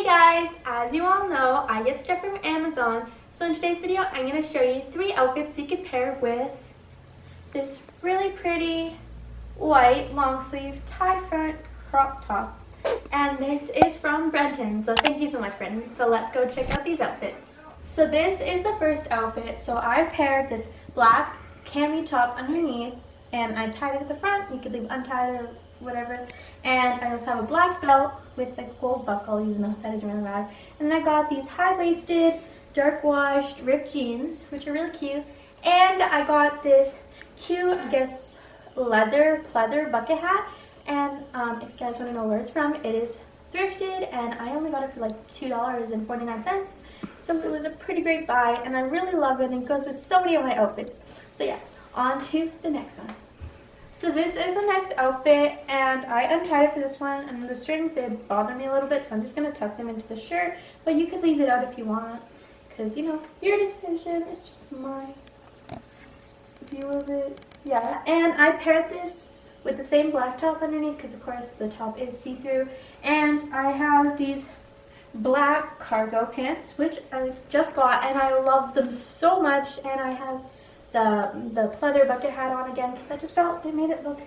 guys, as you all know, I get stuff from Amazon. So in today's video, I'm going to show you 3 outfits you could pair with this really pretty white long sleeve tie front crop top. And this is from Brenton, so thank you so much, Brenton. So let's go check out these outfits. So this is the first outfit. So I paired this black cami top underneath and I tied it at the front. You could leave untied or whatever. And I also have a black belt with a gold buckle, even though that isn't really bad. And I got these high-waisted, dark washed ripped jeans, which are really cute. And I got this cute, I guess, leather pleather bucket hat. And if you guys want to know where it's from, it is thrifted, and I only got it for like $2.49. So it was a pretty great buy, and I really love it, and it goes with so many of my outfits. So yeah, on to the next one. So this is the next outfit, and I untied it for this one, and the strings did bother me a little bit, so I'm just going to tuck them into the shirt, but you could leave it out if you want, because, you know, your decision. It's just my view of it. Yeah, and I paired this with the same black top underneath, because of course the top is see-through, and I have these black cargo pants, which I just got, and I love them so much, and I have the pleather bucket hat on again because I just felt it made it look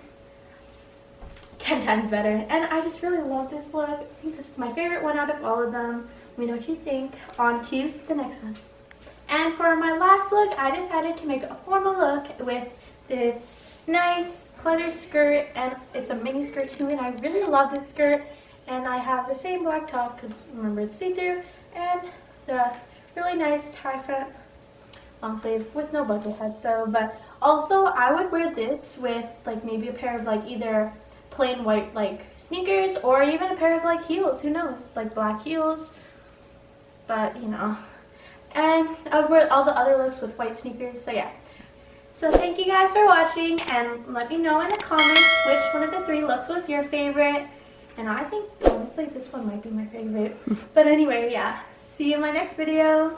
10 times better, and I just really love this look. I think this is my favorite one out of all of them. Let me know what you think. On to the next one. And for my last look, I decided to make a formal look with this nice pleather skirt, and it's a mini skirt too, and I really love this skirt. And I have the same black top because remember it's see-through, and the really nice tie front long sleeve with no bucket hat though. But also I would wear this with like maybe a pair of like either plain white like sneakers or even a pair of like heels, who knows, like black heels. But you know, and I would wear all the other looks with white sneakers. So yeah, so thank you guys for watching, and let me know in the comments which one of the 3 looks was your favorite. And I think honestly this one might be my favorite. But anyway, yeah, see you in my next video.